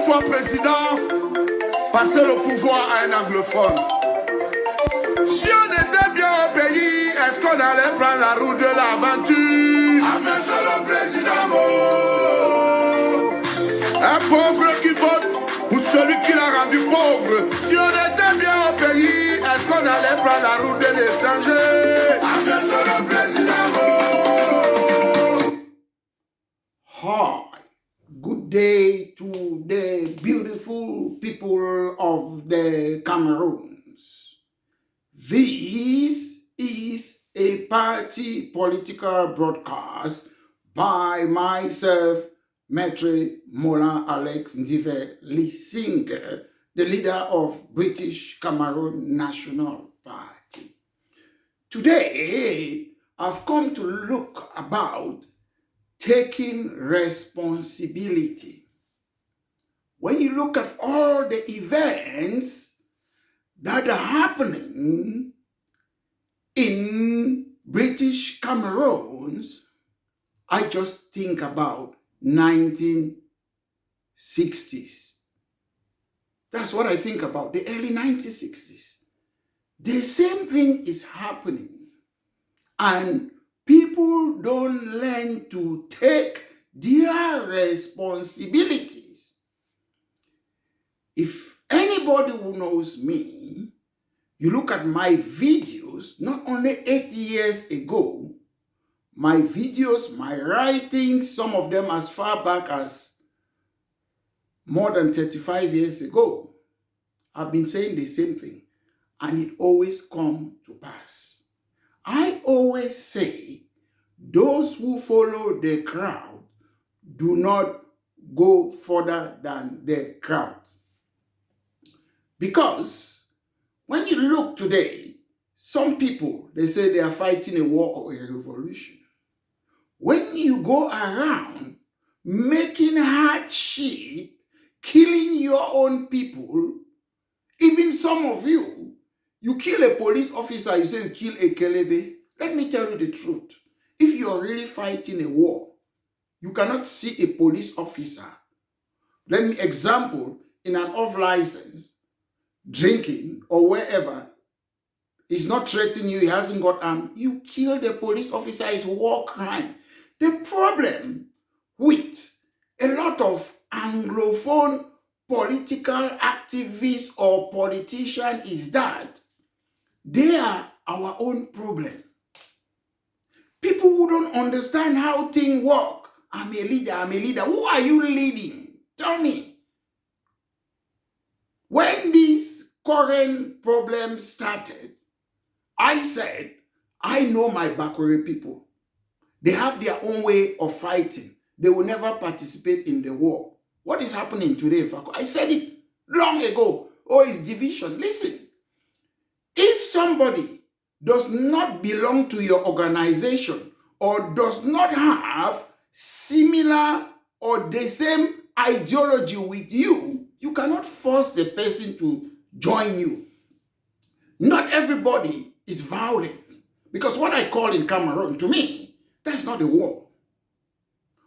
Soit président, passer le pouvoir à un anglophone. Si on était bien au pays, est-ce qu'on allait prendre la route de l'aventure? Ah, monsieur le président, un pauvre qui vote ou celui qui l'a rendu pauvre. Si on était bien au pays, est-ce qu'on allait prendre la route de l'étranger? Ah, monsieur le président, Hi, good day to the beautiful people of the Cameroons. This is a party political broadcast by myself, Maitre Mola Alex Ndive Lisinga, the leader of British Cameroon National Party. Today, I've come to look about taking responsibility. When you look at all the events that are happening in British Cameroons, I just think about 1960s. That's what I think about, the early 1960s. The same thing is happening. And people don't learn to take their responsibilities. If anybody who knows me, you look at my videos, not only 8 years ago, my videos, my writings, some of them as far back as more than 35 years ago, I've been saying the same thing, and it always comes to pass. I always say, those who follow the crowd do not go further than the crowd. Because when you look today, some people, they say they are fighting a war or a revolution. When you go around making hardship, killing your own people, even some of you, you kill a police officer, you say you kill a kelebe. Let me tell you the truth. If you are really fighting a war, you cannot see a police officer. Let me example, in an off-license, drinking or wherever, he's not threatening you, he hasn't got armed. You kill the police officer, it's war crime. The problem with a lot of Anglophone political activists or politicians is that they are our own problem. People who don't understand how things work. I'm a leader. Who are you leading? Tell me. When this current problem started, I said, I know my Bakore people. They have their own way of fighting. They will never participate in the war. What is happening today, Fako? I said it long ago. Oh, it's division. Listen. If somebody does not belong to your organization or does not have similar or the same ideology with you, you cannot force the person to join you. Not everybody is violent. Because what I call in Cameroon, to me, that's not a war.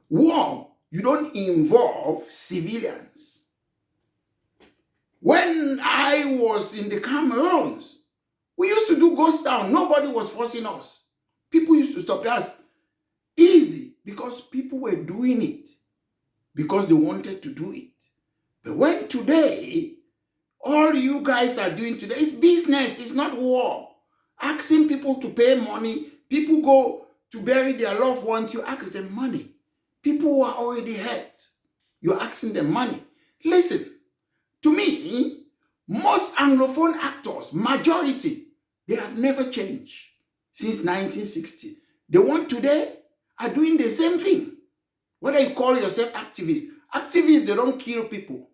War, you don't involve civilians. When I was in the Cameroons, we used to do ghost town. Nobody was forcing us. People used to stop us. Easy, because people were doing it because they wanted to do it. But when today, all you guys are doing today is business, it's not war. Asking people to pay money, people go to bury their loved ones, you ask them money. People who are already hurt, you're asking them money. Listen, to me, most Anglophone actors, majority, they have never changed since 1960. The one today are doing the same thing. Whether you call yourself activists. Activists, they don't kill people.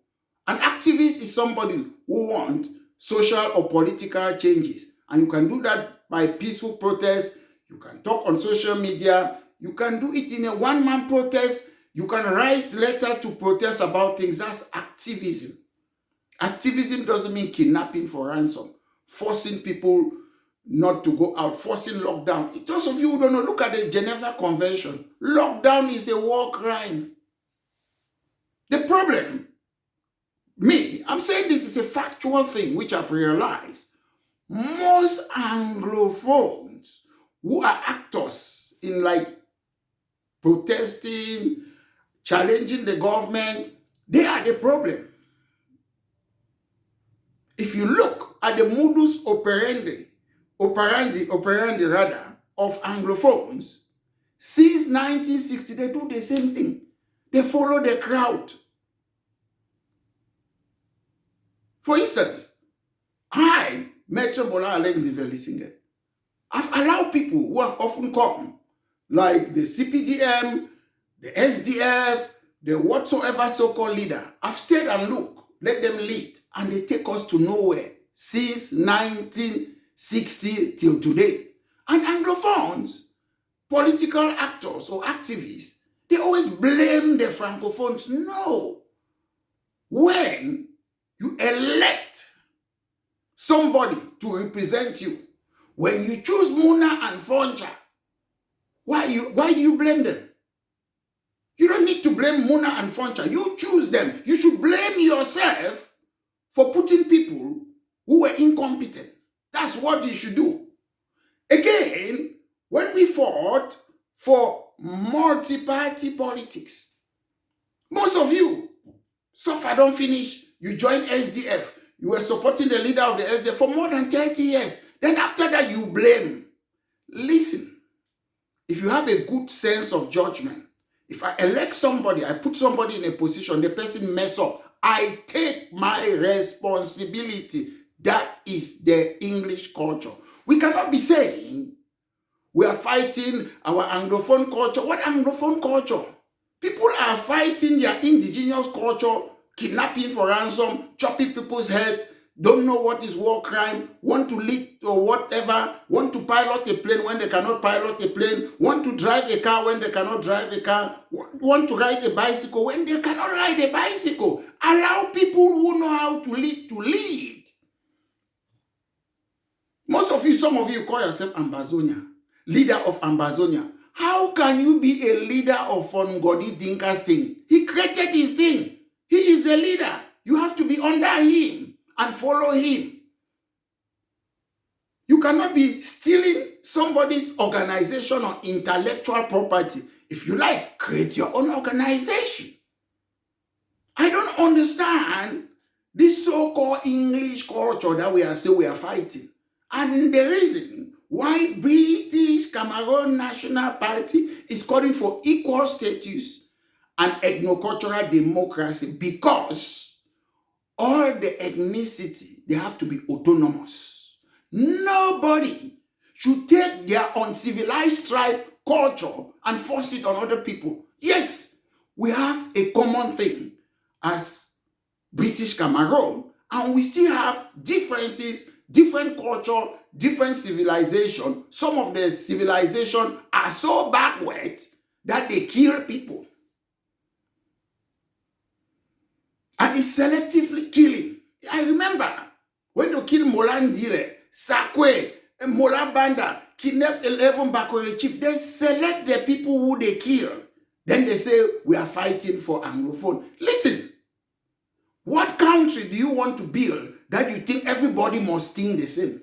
An activist is somebody who wants social or political changes. And you can do that by peaceful protest. You can talk on social media. You can do it in a one-man protest. You can write letters to protest about things. That's activism. Activism doesn't mean kidnapping for ransom, forcing people not to go out, forcing lockdown. Those of you who don't know, look at the Geneva Convention. Lockdown is a war crime. The problem it's a factual thing which I've realized. Most Anglophones who are actors in like protesting, challenging the government, they are the problem. If you look at the modus operandi rather, of Anglophones, since 1960, they do the same thing. They follow the crowd. For instance, I, Metro Bola Alec Singer, I've allowed people who have often come, like the CPDM, the SDF, the whatsoever so-called leader. I've stayed and looked, let them lead, and they take us to nowhere since 1960 till today. And Anglophones, political actors or activists, they always blame the Francophones. No. When you elect somebody to represent you, when you choose Muna and Foncha, why do you blame them? You don't need to blame Muna and Foncha. You choose them. You should blame yourself for putting people who were incompetent. That's what you should do. Again, when we fought for multi-party politics, most of you, so far don't finish, you joined SDF. You were supporting the leader of the SDF for more than 30 years. Then after that, you blame. Listen, if you have a good sense of judgment, if I elect somebody, I put somebody in a position, the person mess up, I take my responsibility. That is the English culture. We cannot be saying we are fighting our Anglophone culture. What Anglophone culture? People are fighting their indigenous culture, kidnapping for ransom, chopping people's head, don't know what is war crime, want to lead or whatever, want to pilot a plane when they cannot pilot a plane, want to drive a car when they cannot drive a car, want to ride a bicycle when they cannot ride a bicycle. Allow people who know how to lead to lead. Most of you, some of you call yourself Ambazonia, leader of Ambazonia. How can you be a leader of Fongodi Dinka's thing? He created his thing. He is the leader. You have to be under him and follow him. You cannot be stealing somebody's organization or intellectual property. If you like, create your own organization. I don't understand this so-called English culture that we are saying we are fighting. And the reason why British Cameroon National Party is calling for equal status and ethnocultural democracy, because all the ethnicity, they have to be autonomous. Nobody should take their uncivilized tribe culture and force it on other people. Yes, we have a common thing as British Cameroon, and we still have differences, different culture, different civilization. Some of the civilization are so backward that they kill people. And it's selectively killing. I remember when they killed Molandile, Sakwe, and Mola Banda, kidnapped 11 Bakwere chiefs, they select the people who they kill. Then they say, we are fighting for Anglophone. Listen, what country do you want to build that you think everybody must think the same?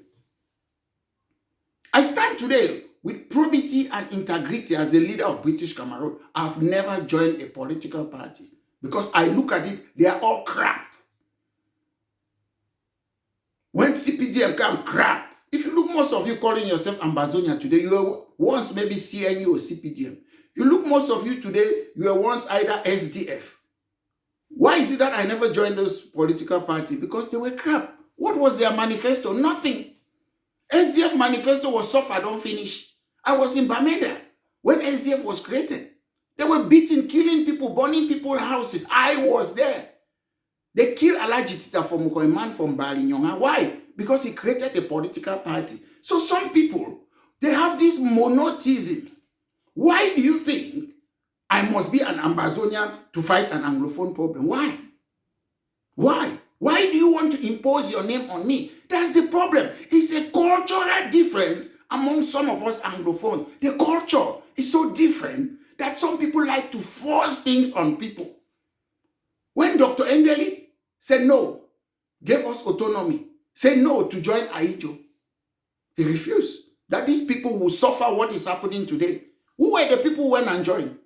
I stand today with probity and integrity as the leader of British Cameroon. I've never joined a political party because I look at it, they are all crap. When CPDM come, crap. If you look, most of you calling yourself Ambazonia today, you were once maybe CNU or CPDM. You look, most of you today, you were once either SDF. Why is it that I never joined those political parties? Because they were crap. What was their manifesto? Nothing. SDF manifesto was so far don't finish. I was in Bamenda when SDF was created. They were beating, killing people, burning people's houses. I was there. They killed Alaji Tita from a man from Balinyonga. Why? Because he created a political party. So some people, they have this monotheism. Why do you think I must be an Ambazonian to fight an Anglophone problem? Why? Why? Why do you want to impose your name on me? That's the problem. It's a cultural difference among some of us Anglophones. The culture is so different that some people like to force things on people. When Dr. Engeli said, no, gave us autonomy, say no to join Aijo. He refused. That these people will suffer what is happening today. Who were the people who went and joined?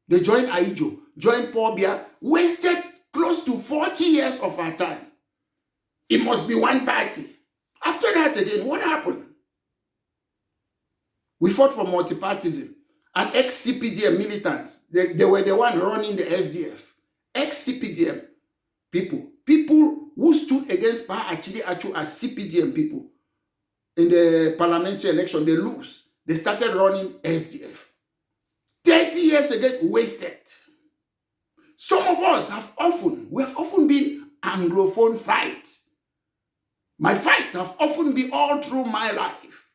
They joined Aijo, joined Paul Biya, wasted close to 40 years of our time. It must be one party. After that again, what happened? We fought for multipartism. And ex-CPDM militants, they were the one running the SDF. Ex-CPDM people who stood against Pa Achidi Achu as CPDM people in the parliamentary election, they lose. They started running SDF. 30 years again, wasted. Some of us we have often been Anglophone fight. My fight have often been all through my life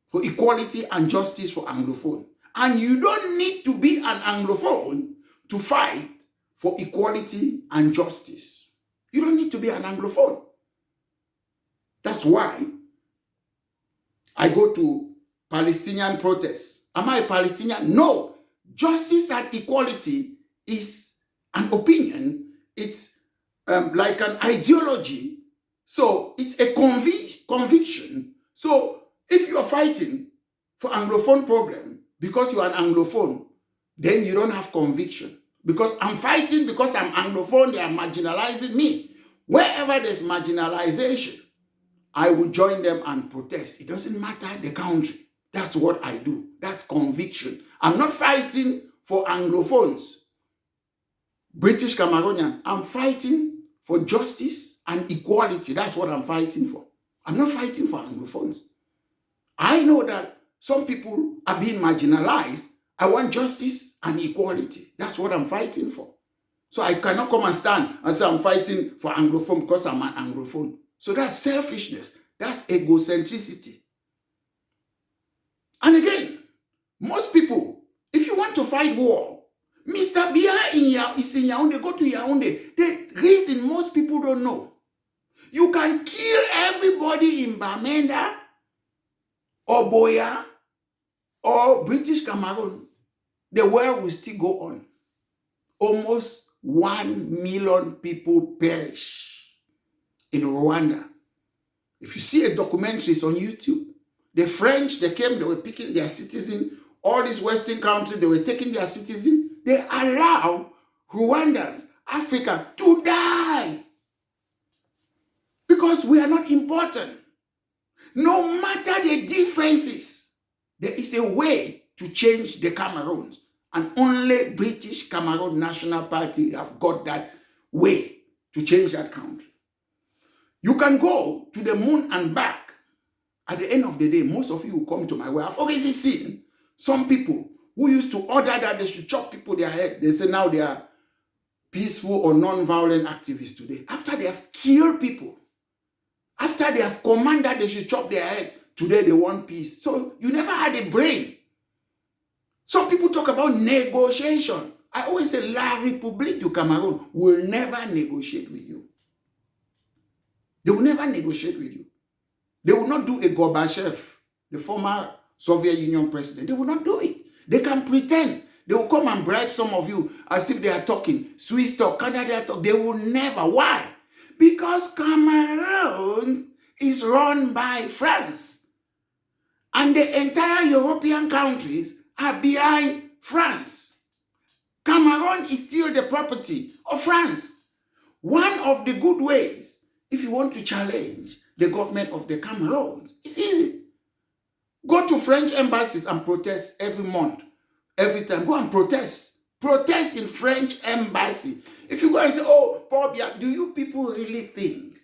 for equality and justice for Anglophone. And you don't need to be an Anglophone to fight for equality and justice. You don't need to be an Anglophone. That's why I go to Palestinian protests. Am I a Palestinian? No. Justice and equality is an opinion. It's like an ideology. So it's a conviction. So if you are fighting for Anglophone problem because you are an Anglophone, then you don't have conviction. Because I'm fighting because I'm Anglophone, they are marginalizing me. Wherever there's marginalization, I will join them and protest. It doesn't matter the country. That's what I do. That's conviction. I'm not fighting for Anglophones, British Cameroonian. I'm fighting for justice and equality. That's what I'm fighting for. I'm not fighting for Anglophones. I know that some people are being marginalized. I want justice and equality. That's what I'm fighting for. So I cannot come and stand and say I'm fighting for Anglophone because I'm an Anglophone. So that's selfishness. That's egocentricity. And again, most people, if you want to fight war, Mr. Biya is in Yaoundé, go to Yaoundé. The reason most people don't know, you can kill everybody in Bamenda or Boya or British Cameroon. The war will still go on. Almost 1 million people perish in Rwanda. If you see a documentary, it's on YouTube. The French, they came, they were picking their citizens. All these Western countries, they were taking their citizens. They allow Rwandans, Africa, to die. Because we are not important. No matter the differences, there is a way to change the Cameroons. And only British Cameroon National Party have got that way to change that country. You can go to the moon and back. At the end of the day, most of you will come to my way. I've already seen some people who used to order that they should chop people their head. They say now they are peaceful or non-violent activists today. After they have killed people, after they have commanded they should chop their head, today they want peace. So you never had a brain. Some people talk about negotiation. I always say La République du Cameroon will never negotiate with you. They will never negotiate with you. They will not do a Gorbachev, the former Soviet Union president. They will not do it. They can pretend. They will come and bribe some of you as if they are talking. Swiss talk, Canada talk. They will never. Why? Because Cameroon is run by France. And the entire European countries are behind France. Cameroon is still the property of France. One of the good ways, if you want to challenge the government of the Cameroon, it's easy. Go to French embassies and protest every month, every time. Go and protest. Protest in French embassy. If you go and say, oh, Paul Biya, do you people really think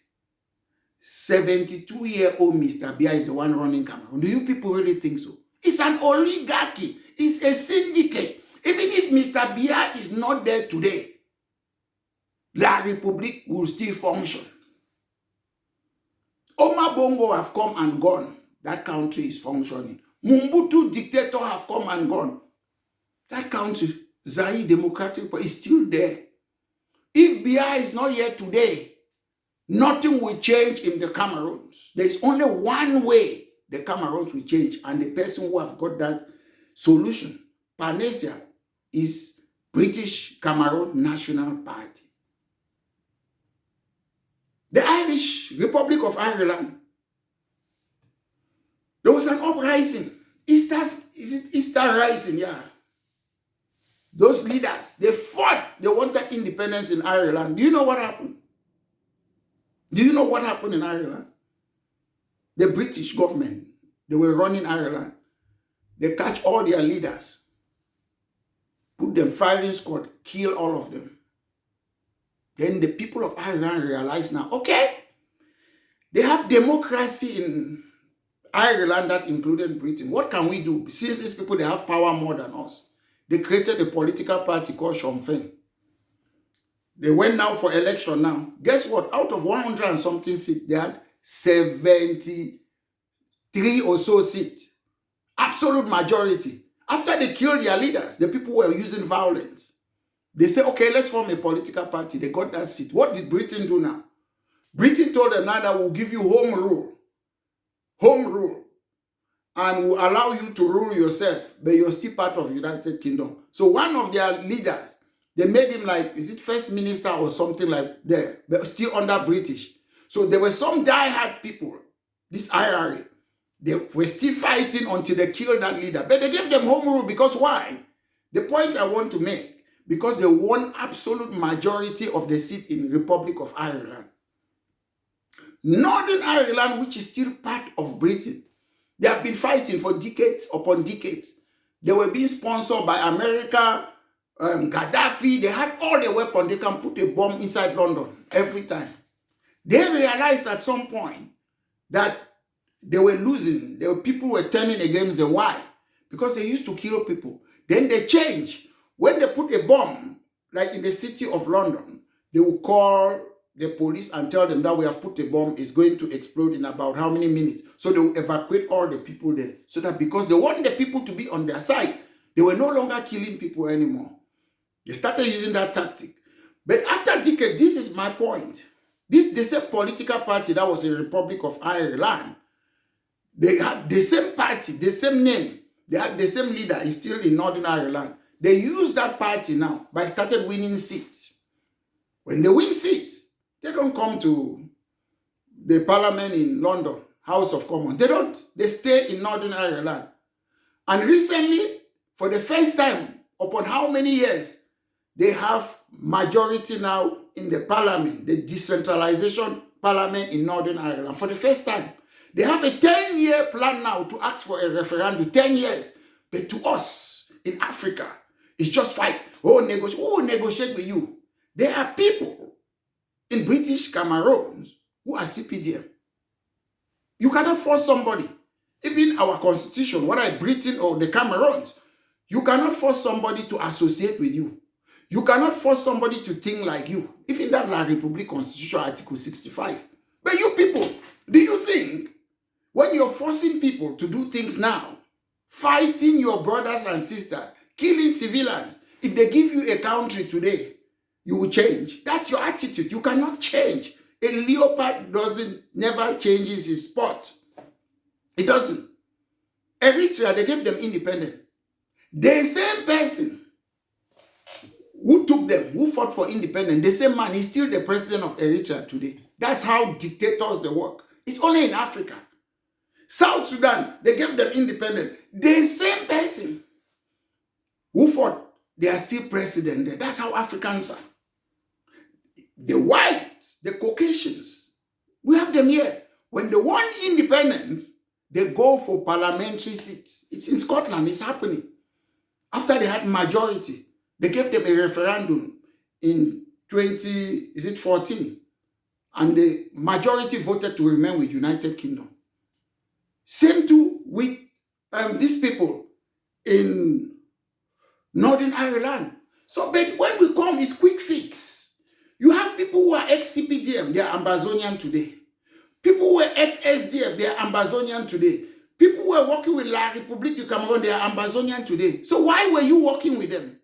72-year-old Mr. Biya is the one running Cameroon? Do you people really think so? It's an oligarchy. It's a syndicate. Even if Mr. Biya is not there today, La République will still function. Omar Bongo have come and gone. That country is functioning. Mobutu dictator have come and gone. That country, Zaire Democratic Party, is still there. If Biya is not here today, nothing will change in the Cameroons. There is only one way the Cameroons will change, and the person who have got that solution, panacea, is British Cameroon National Party. British Republic of Ireland, there was an uprising. Easter Rising, yeah. Those leaders, they fought. They wanted independence in Ireland. Do you know what happened? Do you know what happened in Ireland? The British government, they were running Ireland. They catch all their leaders, put them firing squad, kill all of them. Then the people of Ireland realize now, okay, they have democracy in Ireland that included Britain. What can we do? Since these people, they have power more than us. They created a political party called Sinn Féin. They went now for election now. Guess what? Out of 100 and something seats, they had 73 or so seats. Absolute majority. After they killed their leaders, the people were using violence. They said, okay, let's form a political party. They got that seat. What did Britain do now? Britain told them now that we'll give you home rule. Home rule. And will allow you to rule yourself, but you're still part of the United Kingdom. So one of their leaders, they made him like, is it first minister or something like that, but still under British. So there were some diehard people, this IRA, they were still fighting until they killed that leader. But they gave them home rule because why? The point I want to make, because they won absolute majority of the seat in the Republic of Ireland. Northern Ireland, which is still part of Britain, they have been fighting for decades upon decades. They were being sponsored by America, Gaddafi. They had all the weapons. They can put a bomb inside London every time. They realized at some point that they were losing. People were turning against them. Why? Because they used to kill people. Then they changed. When they put a bomb, like in the city of London, they will call the police and tell them that we have put a bomb, is going to explode in about how many minutes. So they will evacuate all the people there. So that because they want the people to be on their side, they were no longer killing people anymore. They started using that tactic. But after decades, this is my point. The same political party that was the Republic of Ireland, they had the same party, the same name. They had the same leader. He's still in Northern Ireland. They use that party now by started winning seats. When they win seats, they don't come to the parliament in London, House of Commons. They don't. They stay in Northern Ireland. And recently, for the first time, upon how many years, they have majority now in the parliament, the decentralization parliament in Northern Ireland. For the first time, they have a 10-year plan now to ask for a referendum, 10 years. But to us in Africa, it's just fight. Negotiate with you. There are people in British Cameroons who are CPDM. You cannot force somebody. Even our constitution, whether Britain or the Cameroons, you cannot force somebody to associate with you. You cannot force somebody to think like you. Even that La République Constitution, Article 65. But you people, do you think when you're forcing people to do things now, fighting your brothers and sisters, killing civilians, if they give you a country today, you will change? That's your attitude. You cannot change. A leopard never changes his spot. It doesn't. Eritrea, they gave them independence. The same person who took them, who fought for independence, the same man is still the president of Eritrea today. That's how dictators they work. It's only in Africa. South Sudan, they gave them independence. The same person who fought, they are still president there. That's how Africans are. The whites, the Caucasians, we have them here. When they want independence, they go for parliamentary seats. It's in Scotland, it's happening. After they had majority, they gave them a referendum in 2014, and the majority voted to remain with United Kingdom. Same too with these people in Northern Ireland. So, but when we come, it's quick fix. You have people who are ex-CPDM, they are Ambazonian today. People who are ex-SDF, they are Ambazonian today. People who are working with La République du Cameroun, they are Ambazonian today. So why were you working with them?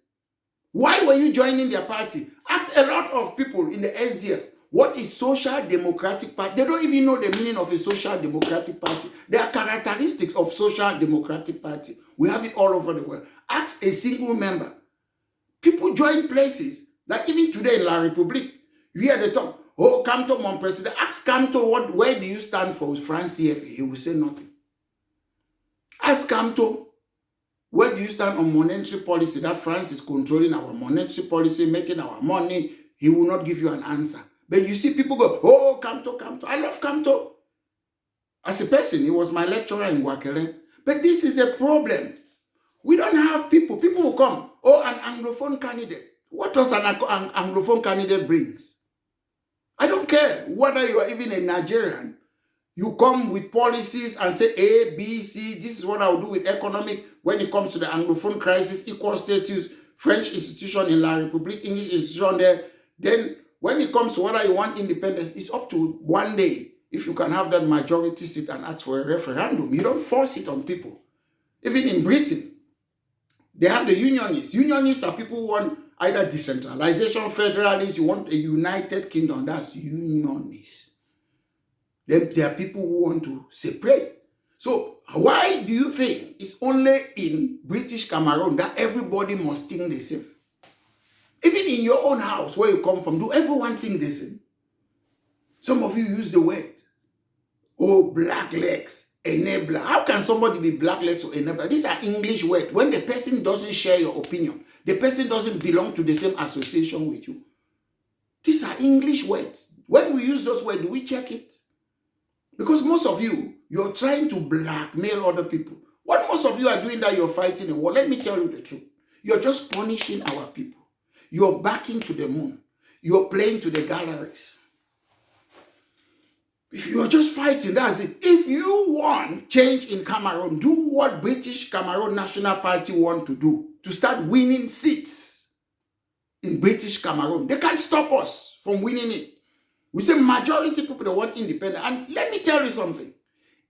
Why were you joining their party? Ask a lot of people in the SDF, what is Social Democratic Party? They don't even know the meaning of a Social Democratic Party. There are characteristics of Social Democratic Party. We have it all over the world. Ask a single member. People join places, like even today in La République, you hear they talk, Oh, Kamto, mon president. Ask Kamto, where do you stand for France CFA? He will say nothing. Ask Kamto, where do you stand on monetary policy? That France is controlling our monetary policy, making our money. He will not give you an answer. But you see people go, oh, Kamto, Kamto. I love Kamto. As a person, he was my lecturer in Wakele. But this is a problem. We don't have people. People will come, oh, an Anglophone candidate. What does an Anglophone candidate bring? I don't care whether you are even a Nigerian. You come with policies and say A, B, C. This is what I will do with economic when it comes to the Anglophone crisis, equal status, French institution in La République, English institution there. Then when it comes to whether you want independence, it's up to one day. If you can have that majority seat and ask for a referendum, you don't force it on people. Even in Britain, they have the unionists. Unionists are people who want either decentralization, federalists, you want a united kingdom, that's unionists. Then there are people who want to separate. So why do you think it's only in British Cameroon that everybody must think the same? Even in your own house where you come from, do everyone think the same? Some of you use the word, oh, black legs, enabler. How can somebody be black legs or enabler? These are English words. When the person doesn't share your opinion, the person doesn't belong to the same association with you. These are English words. When we use those words, do we check it? Because most of you, you're trying to blackmail other people. What most of you are doing that you're fighting a war, let me tell you the truth. You're just punishing our people. You're backing to the moon. You're playing to the galleries. If you're just fighting, that's it. If you want change in Cameroon, do what British Cameroon National Party want to do, to start winning seats in British Cameroon. They can't stop us from winning it. We say majority people that want independence. And let me tell you something.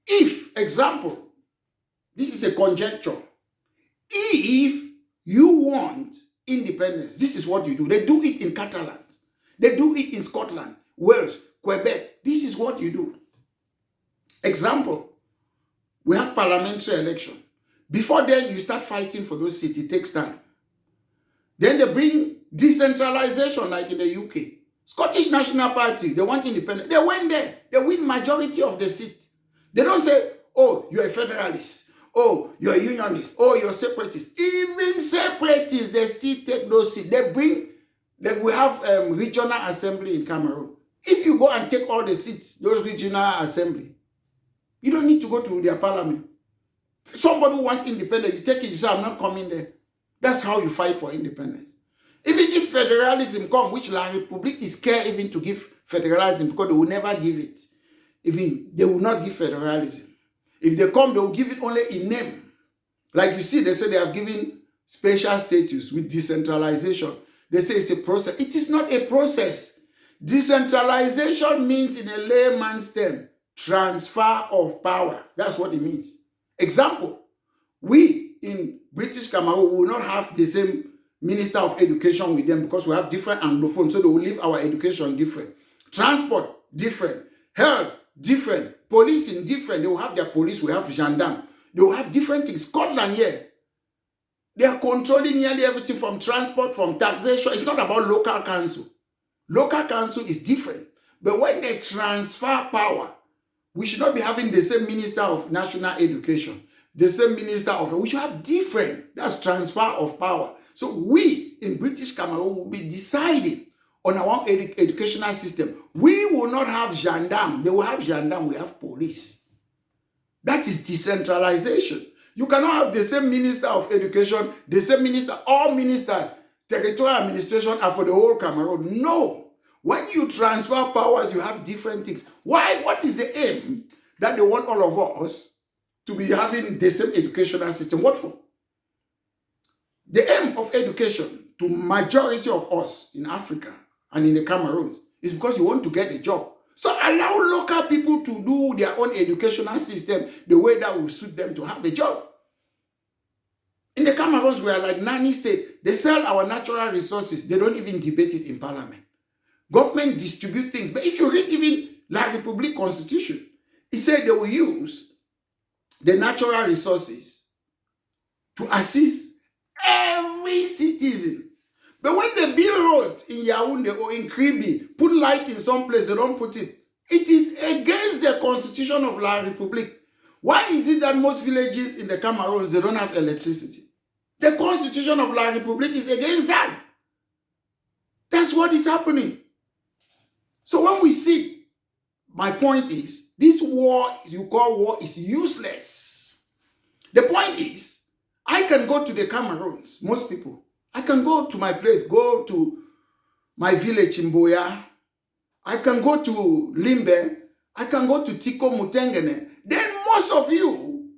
If, example, this is a conjecture. If you want independence, this is what you do. They do it in Catalan. They do it in Scotland, Wales, Quebec. This is what you do. Example, we have parliamentary election. Before then, you start fighting for those seats. It takes time. Then they bring decentralization like in the UK. Scottish National Party, they want independence. They went there. They win majority of the seat. They don't say, oh, you're a federalist. Oh, you're a unionist. Oh, you're a separatist. Even separatists, they still take those seats. They bring, we have regional assembly in Cameroon. If you go and take all the seats, those regional assembly, you don't need to go to their parliament. Somebody who wants independence, you take it, you say, I'm not coming there. That's how you fight for independence. Even if federalism come, which La République is scared even to give federalism because they will never give it. Even they will not give federalism. If they come, they will give it only in name. Like you see, they say they have given special status with decentralization. They say it's a process. It is not a process. Decentralization means in a layman's term, transfer of power. That's what it means. Example, we in British Cameroon will not have the same Minister of Education with them because we have different Anglophones, so they will leave our education different. Transport, different. Health, different. Policing, different. They will have their police, we have gendarme. They will have different things. Scotland here, they are controlling nearly everything from transport, from taxation. It's not about local council. Local council is different. But when they transfer power, we should not be having the same Minister of National Education, the same Minister of... We should have different. That's transfer of power. So we in British Cameroon will be deciding on our educational system. We will not have gendarme. They will have gendarme. We have police. That is decentralization. You cannot have the same Minister of Education, the same minister, all ministers, territorial administration are for the whole Cameroon. No. When you transfer powers, you have different things. Why? What is the aim that they want all of us to be having the same educational system? What for? The aim of education to majority of us in Africa and in the Cameroon is because you want to get a job. So allow local people to do their own educational system the way that will suit them to have a job. In the Cameroons, we are like nanny state. They sell our natural resources. They don't even debate it in parliament. Government distribute things. But if you read even La République Constitution, it said they will use the natural resources to assist every citizen. But when they build road in Yaoundé or in Kribi, put light in some place, they don't put it. It is against the constitution of La République. Why is it that most villages in the Cameroons, they don't have electricity? The constitution of La République is against that. That's what is happening. So when we see, my point is, this war you call war is useless. The point is, I can go to the Cameroons, most people. I can go to my place, go to my village in Boya. I can go to Limbe. I can go to Tiko Mutengene. Then most of you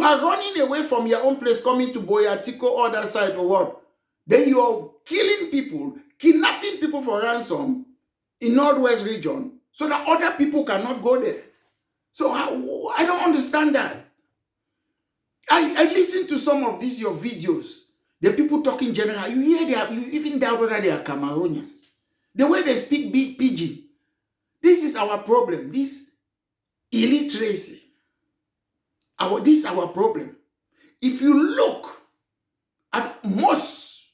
are running away from your own place, coming to Boya, Tiko, other side or what. Then you are killing people, kidnapping people for ransom in Northwest region so that other people cannot go there. So I don't understand that. I listen to some of these your videos. The people talking general, you hear you even doubt whether they are Cameroonians. The way they speak big pidgin. This is our problem. This illiteracy. This is our problem. If you look at most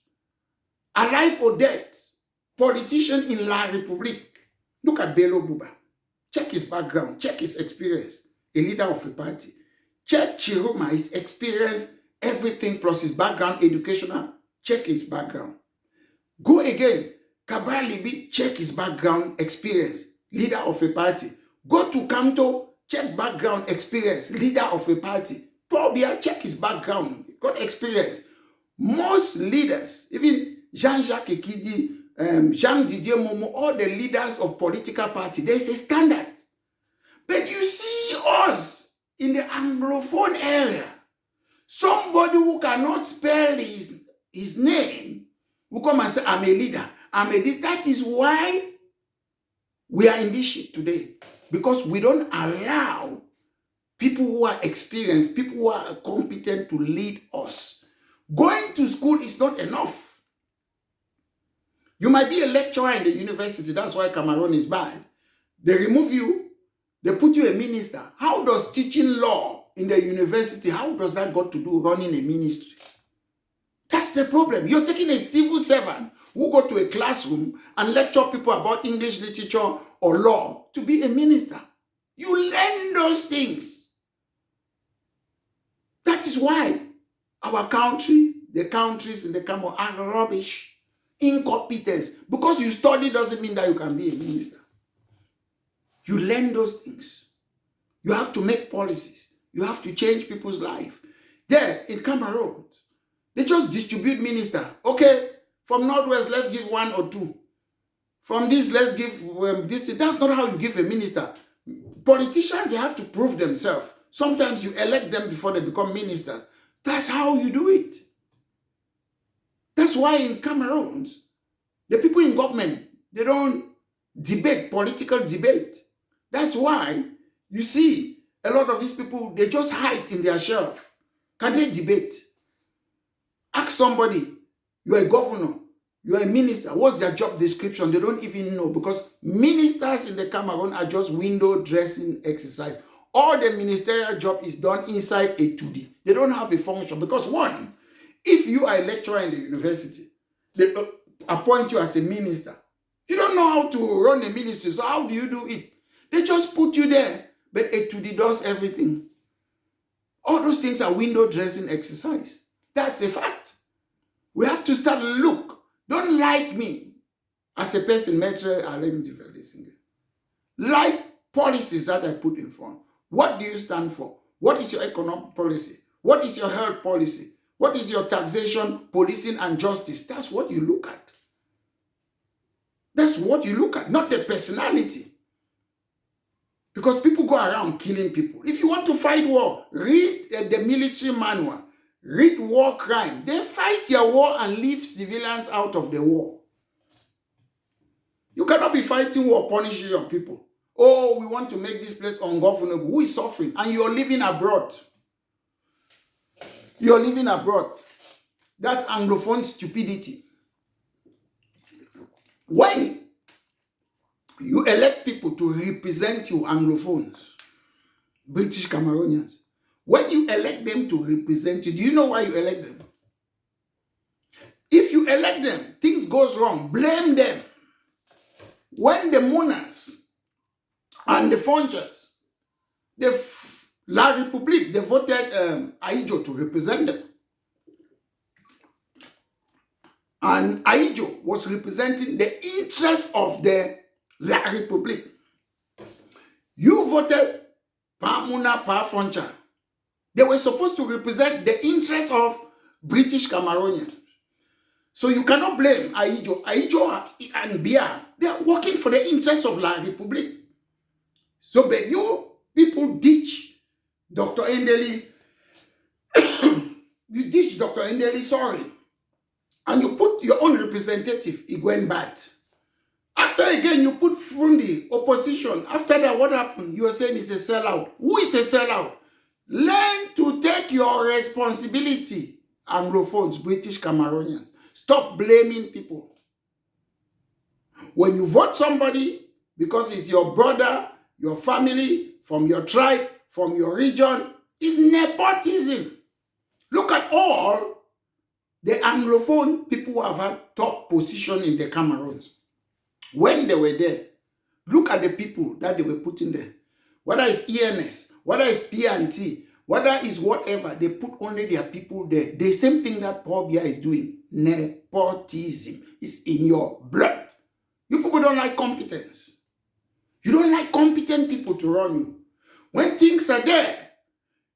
alive or dead politician in La République, look at Bello Buba. Check his background. Check his experience. A leader of a party. Check Chiruma, his experience, everything plus his background, educational. Check his background. Go again. Cabral Libi, check his background, experience, leader of a party. Go to Kamto, check background, experience, leader of a party. Paul Biya, check his background, got experience. Most leaders, even Jean-Jacques Ekidi, Jean-Didier Momo, all the leaders of political party, there's a standard. But you see us in the Anglophone area, somebody who cannot spell his name will come and say, I'm a leader. That is why we are in this shit today. Because we don't allow people who are experienced, people who are competent to lead us. Going to school is not enough. You might be a lecturer in the university. That's why Cameroon is bad. They remove you. They put you a minister. How does teaching law in the university, how does that got to do running a ministry? That's the problem. You're taking a civil servant who go to a classroom and lecture people about English literature or law to be a minister. You learn those things. That is why our country, the countries in the Cameroon are rubbish. Incompetence. Because you study doesn't mean that you can be a minister. You learn those things. You have to make policies. You have to change people's life. There in Cameroon, they just distribute minister. Okay, from Northwest, let's give 1 or 2. From this, let's give this. That's not how you give a minister. Politicians, they have to prove themselves. Sometimes you elect them before they become ministers. That's how you do it. That's why in Cameroon, the people in government, they don't debate, political debate. That's why you see a lot of these people, they just hide in their shelf. Can they debate? Ask somebody, you're a governor, you're a minister, what's their job description? They don't even know, because ministers in the Cameroon are just window dressing exercise. All the ministerial job is done inside a 2D. They don't have a function, because one, if you are a lecturer in the university, they appoint you as a minister. You don't know how to run a ministry, so how do you do it? They just put you there, but a 2D does everything. All those things are window dressing exercise. That's a fact. We have to start look. Don't like me as a person, like policies that I put in front. What do you stand for? What is your economic policy? What is your health policy? What is your taxation, policing, and justice? That's what you look at. That's what you look at, not the personality. Because people go around killing people. If you want to fight war, read the military manual. Read war crime. They fight your war and leave civilians out of the war. You cannot be fighting war, punishing your people. Oh, we want to make this place ungovernable. Who is suffering? And you're living abroad. You're living abroad. That's Anglophone stupidity. When you elect people to represent you, Anglophones, British Cameroonians, when you elect them to represent you, do you know why you elect them? If you You elect them, things goes wrong, blame them. When the monarchs and the Frenchers, La République, they voted Aijo to represent them. And Aijo was representing the interests of the La République. You voted Pamuna Pafoncha. They were supposed to represent the interests of British Cameroonians. So you cannot blame Aijo. Aijo and Bia, they are working for the interests of La République. So but you people ditch Dr. Endeli. You ditch Dr. Endeli, sorry. And you put your own representative, Igwen Bat. After again, you put Frundi, opposition. After that, what happened? You are saying it's a sellout. Who is a sellout? Learn to take your responsibility, Anglophones, British Cameroonians. Stop blaming people. When you vote somebody because it's your brother, your family, from your tribe, from your region, it's nepotism. Look at all the Anglophone people who have had top position in the Cameroons. When they were there, look at the people that they were putting there. Whether it's ENS, whether it's P&T, whether it's whatever, they put only their people there. The same thing that Paul Biya is doing. Nepotism is in your blood. You people don't like competence. You don't like competent people to run you. When things are there,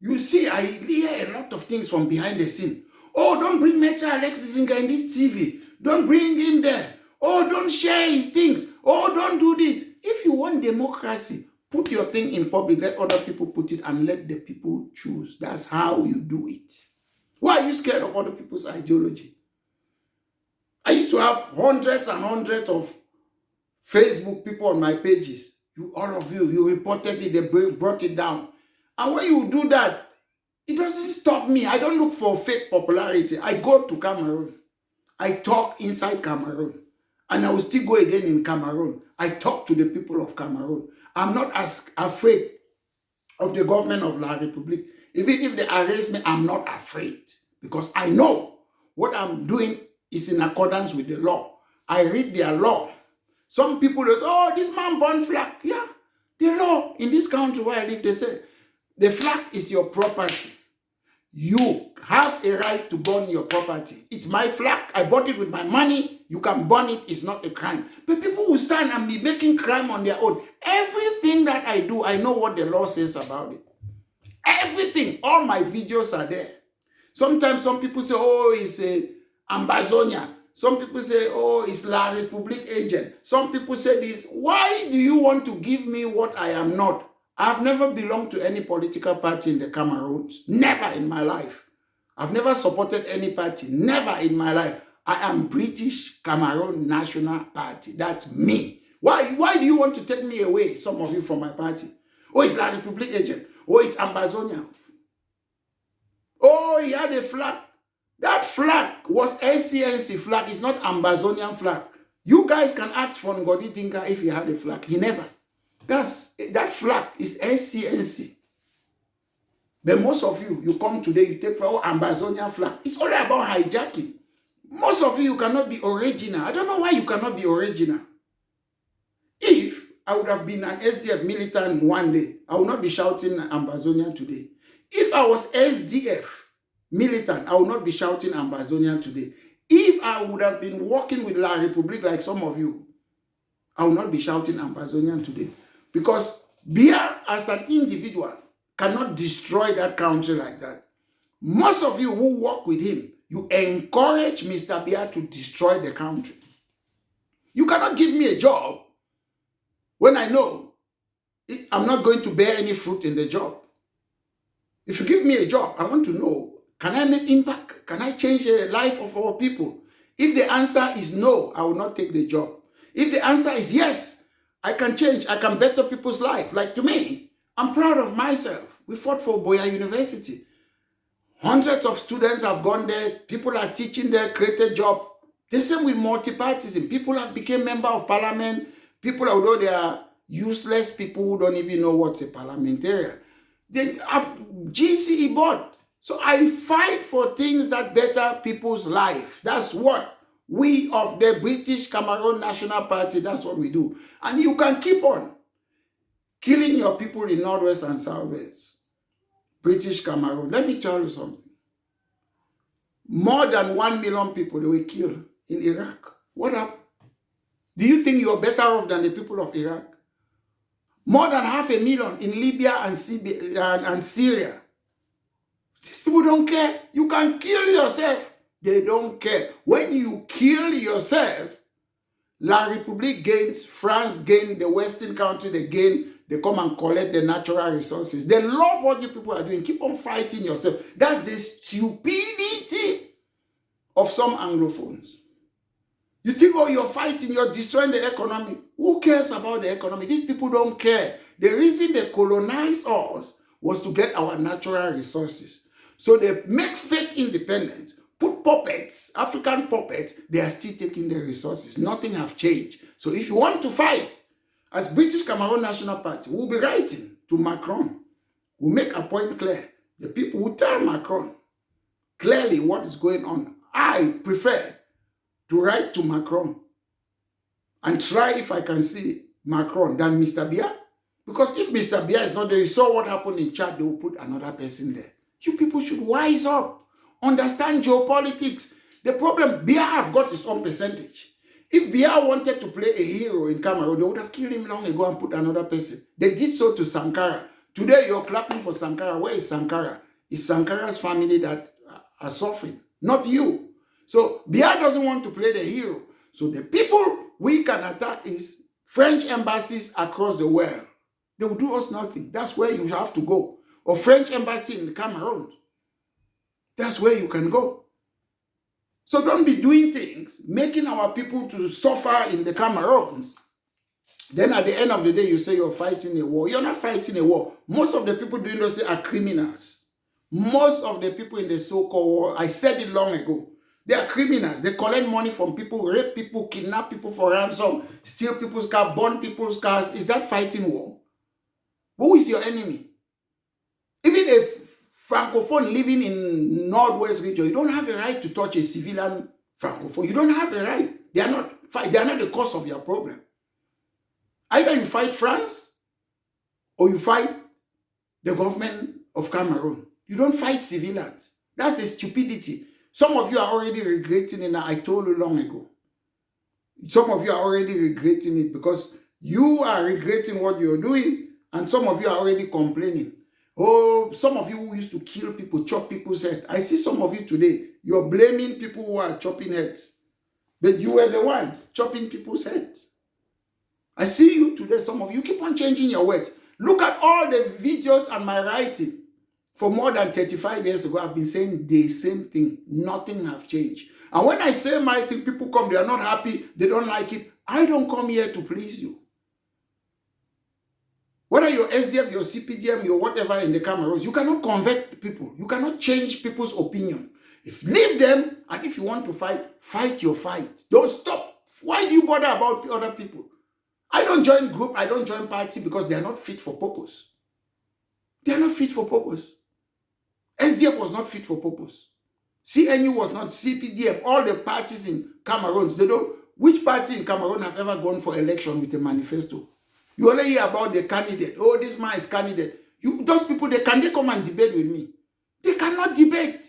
you see, I hear a lot of things from behind the scene. Oh, don't bring Mecha Alex Lisinga in this TV. Don't bring him there. Oh, don't share his things. Oh, don't do this. If you want democracy, put your thing in public. Let other people put it and let the people choose. That's how you do it. Why are you scared of other people's ideology? I used to have hundreds and hundreds of Facebook people on my pages. All of you, you reported it, they brought it down. And when you do that, it doesn't stop me. I don't look for fake popularity. I go to Cameroon. I talk inside Cameroon. And I will still go again in Cameroon. I talk to the people of Cameroon. I'm not as afraid of the government of La République. Even if they arrest me, I'm not afraid. Because I know what I'm doing is in accordance with the law. I read their law. Some people say, oh, this man burned flag. Yeah, the law in this country where I live, they say, the flag is your property. You have a right to burn your property. It's my flag. I bought it with my money. You can burn it. It's not a crime. But people will stand and be making crime on their own. Everything that I do, I know what the law says about it. Everything. All my videos are there. Sometimes some people say, oh, it's a Ambazonia. Some people say, oh, it's La République agent. Some people say this. Why do you want to give me what I am not? I've never belonged to any political party in the Cameroons. Never in my life. I've never supported any party. Never in my life. I am British Cameroon National Party. That's me. Why do you want to take me away, some of you, from my party? Oh, it's La République agent. Oh, it's Ambazonia. Oh, he had a flag. That flag was SCNC flag. It's not Ambazonian flag. You guys can ask for Ngodi Dinka if he had a flag. He never. That flag is SCNC. But most of you come today, you take for Ambazonian flag. It's all about hijacking. Most of you cannot be original. I don't know why you cannot be original. If I would have been an SDF militant one day, I would not be shouting Ambazonian today. If I was SDF militant, I would not be shouting Ambazonian today. If I would have been working with La République like some of you, I will not be shouting Ambazonian today. Because Biya as an individual cannot destroy that country like that. Most of you who work with him, you encourage Mr. Biya to destroy the country. You cannot give me a job when I know I'm not going to bear any fruit in the job. If you give me a job, I want to know, can I make impact? Can I change the life of our people? If the answer is no, I will not take the job. If the answer is yes, I can change, I can better people's life. Like to me, I'm proud of myself. We fought for Boya University. Hundreds of students have gone there. People are teaching there, created job. The same with multipartism. People have become member of parliament. People, although they are useless people who don't even know what's a parliamentarian, they have GCE board. So I fight for things that better people's life. That's what We of the British Cameroon National Party, that's what we do. And you can keep on killing your people in Northwest and Southwest. British Cameroon. Let me tell you something. More than 1 million people they were killed in Iraq. What happened? Do you think you're better off than the people of Iraq? More than 500,000 in Libya and Syria. These people don't care. You can kill yourself. They don't care. When you kill yourself, La République gains, France gains, the Western country, they gain, they come and collect the natural resources. They love what you people are doing. Keep on fighting yourself. That's the stupidity of some Anglophones. You think, oh, you're fighting, you're destroying the economy. Who cares about the economy? These people don't care. The reason they colonized us was to get our natural resources. So they make fake independence, put puppets, African puppets, they are still taking the resources. Nothing have changed. So if you want to fight, as British Cameroon National Party, we'll be writing to Macron. We'll make a point clear. The people will tell Macron clearly what is going on. I prefer to write to Macron and try if I can see Macron than Mr. Biya. Because if Mr. Biya is not there, you saw what happened in Chad, they will put another person there. You people should wise up. Understand geopolitics. The problem, Biya have got his own percentage. If Biya wanted to play a hero in Cameroon, they would have killed him long ago and put another person. They did so to Sankara. Today you're clapping for Sankara. Where is Sankara? It's Sankara's family that are suffering, not you. So Biya doesn't want to play the hero. So the people we can attack is French embassies across the world. They will do us nothing. That's where you have to go. Or French embassy in Cameroon. That's where you can go. So don't be doing things, making our people to suffer in the Cameroons. Then at the end of the day, you say you're fighting a war. You're not fighting a war. Most of the people doing those things are criminals. Most of the people in the so-called war, I said it long ago, they are criminals. They collect money from people, rape people, kidnap people for ransom, steal people's cars, burn people's cars. Is that fighting war? Who is your enemy? Even a Francophone living in Northwest region, you don't have a right to touch a civilian Francophone. You don't have a right. They are not the cause of your problem. Either you fight France or you fight the government of Cameroon. You don't fight civilians. That's a stupidity. Some of you are already regretting it. I told you long ago. Some of you are already regretting it because you are regretting what you're doing, and some of you are already complaining. Oh, some of you who used to kill people, chop people's heads. I see some of you today, you're blaming people who are chopping heads. But you were the one chopping people's heads. I see you today, some of you keep on changing your words. Look at all the videos and my writing. For more than 35 years ago, I've been saying the same thing. Nothing have changed. And when I say my thing, people come, they are not happy, they don't like it. I don't come here to please you. Whether you're SDF, you're CPDM, you're whatever in the Cameroons, you cannot convert people. You cannot change people's opinion. If leave them, and if you want to fight, fight your fight. Don't stop. Why do you bother about other people? I don't join group, I don't join party because they are not fit for purpose. They are not fit for purpose. SDF was not fit for purpose. CNU was not, CPDF, all the parties in Cameroon, they don't, which party in Cameroon have ever gone for election with a manifesto? You only hear about the candidate. Oh, this man is candidate. Those people, they come and debate with me. They cannot debate.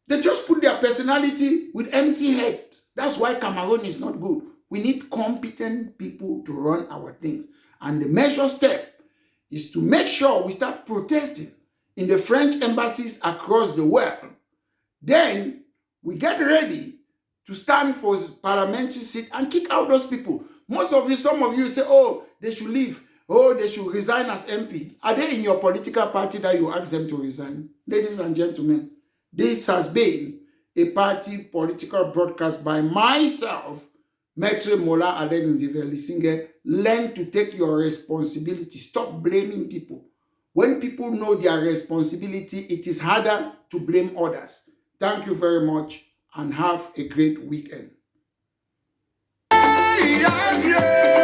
They just put their personality with empty head. That's why Cameroon is not good. We need competent people to run our things. And the major step is to make sure we start protesting in the French embassies across the world. Then we get ready to stand for parliamentary seat and kick out those people. Most of you, some of you say, oh, they should leave. Oh, they should resign as MP. Are they in your political party that you ask them to resign? Ladies and gentlemen, this has been a party political broadcast by myself, Maitre Mola Adendive Lisinge. Learn to take your responsibility. Stop blaming people. When people know their responsibility, it is harder to blame others. Thank you very much and have a great weekend. Yeah, yeah.